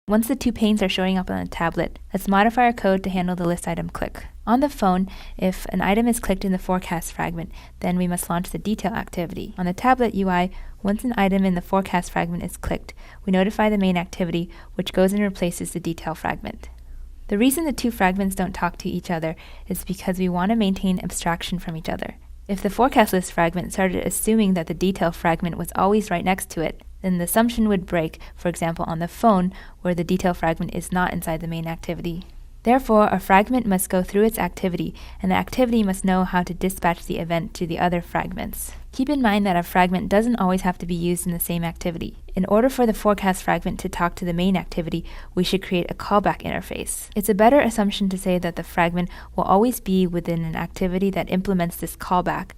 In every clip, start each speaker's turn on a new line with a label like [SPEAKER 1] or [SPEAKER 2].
[SPEAKER 1] Once the two panes are showing up on the tablet, let's modify our code to handle the list item click. On the phone, if an item is clicked in the forecast fragment, then we must launch the detail activity. On the tablet UI, once an item in the forecast fragment is clicked, we notify the main activity, which goes and replaces the detail fragment. The reason the two fragments don't talk to each other is because we want to maintain abstraction from each other. If the forecast list fragment started assuming that the detail fragment was always right next to it, then the assumption would break, for example on the phone, where the detail fragment is not inside the main activity. Therefore, a fragment must go through its activity, and the activity must know how to dispatch the event to the other fragments. Keep in mind that a fragment doesn't always have to be used in the same activity. In order for the forecast fragment to talk to the main activity, we should create a callback interface. It's a better assumption to say that the fragment will always be within an activity that implements this callback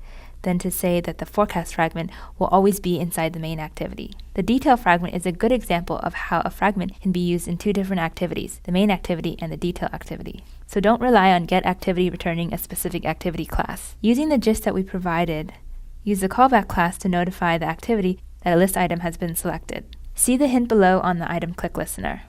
[SPEAKER 1] than to say that the forecast fragment will always be inside the main activity. The detail fragment is a good example of how a fragment can be used in two different activities, the main activity and the detail activity. So don't rely on getActivity returning a specific activity class. Using the gist that we provided, use the callback class to notify the activity that a list item has been selected. See the hint below on the item click listener.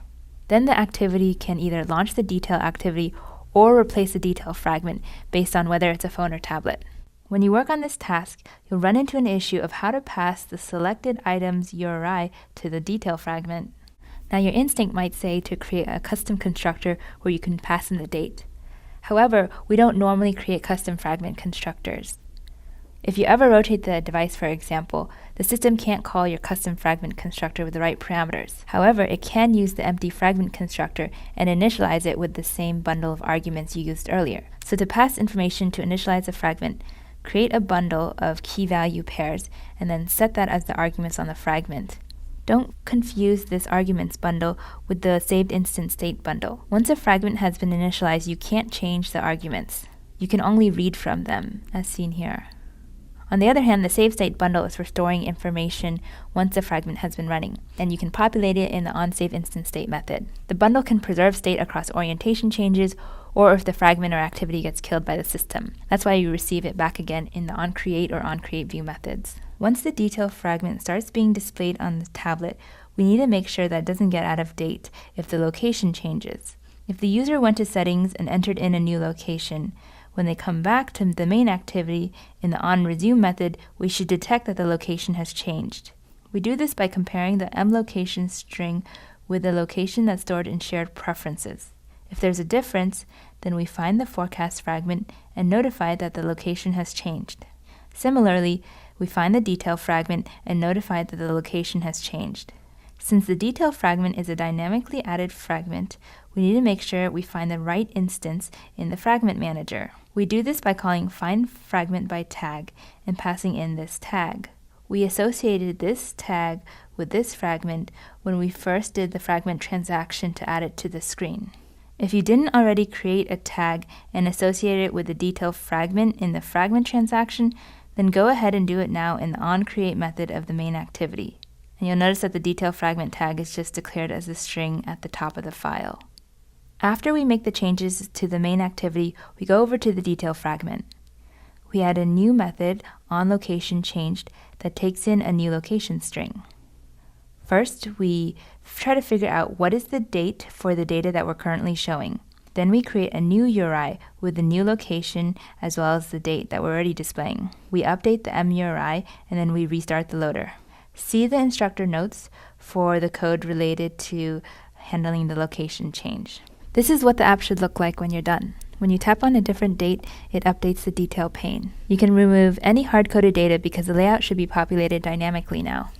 [SPEAKER 1] Then the activity can either launch the detail activity or replace the detail fragment based on whether it's a phone or tablet. When you work on this task, you'll run into an issue of how to pass the selected item's URI to the detail fragment. Now your instinct might say to create a custom constructor where you can pass in the date. However, we don't normally create custom fragment constructors. If you ever rotate the device, for example, the system can't call your custom fragment constructor with the right parameters. However, it can use the empty fragment constructor and initialize it with the same bundle of arguments you used earlier. So to pass information to initialize a fragment, create a bundle of key-value pairs and then set that as the arguments on the fragment. Don't confuse this arguments bundle with the saved instant state bundle. Once a fragment has been initialized, you can't change the arguments. You can only read from them, as seen here. On the other hand, the save state bundle is for storing information once a fragment has been running, and you can populate it in the onSaveInstantState method. The bundle can preserve state across orientation changes or if the fragment or activity gets killed by the system. That's why you receive it back again in the onCreate or onCreateView methods. Once the detail fragment starts being displayed on the tablet, we need to make sure that it doesn't get out of date if the location changes. If the user went to settings and entered in a new location, when they come back to the main activity in the onResume method, we should detect that the location has changed. We do this by comparing the mLocation string with the location that's stored in shared preferences. If there's a difference, then we find the forecast fragment and notify that the location has changed. Similarly, we find the detail fragment and notify that the location has changed. Since the detail fragment is a dynamically added fragment, we need to make sure we find the right instance in the fragment manager. We do this by calling findFragmentByTag and passing in this tag. We associated this tag with this fragment when we first did the fragment transaction to add it to the screen. If you didn't already create a tag and associate it with the detail fragment in the fragment transaction, then go ahead and do it now in the onCreate method of the main activity. And you'll notice that the detail fragment tag is just declared as a string at the top of the file. After we make the changes to the main activity, we go over to the detail fragment. We add a new method, onLocationChanged, that takes in a new location string. First, we try to figure out what is the date for the data that we're currently showing. Then we create a new URI with the new location as well as the date that we're already displaying. We update the mURI and then we restart the loader. See the instructor notes for the code related to handling the location change. This is what the app should look like when you're done. When you tap on a different date, it updates the detail pane. You can remove any hard-coded data because the layout should be populated dynamically now.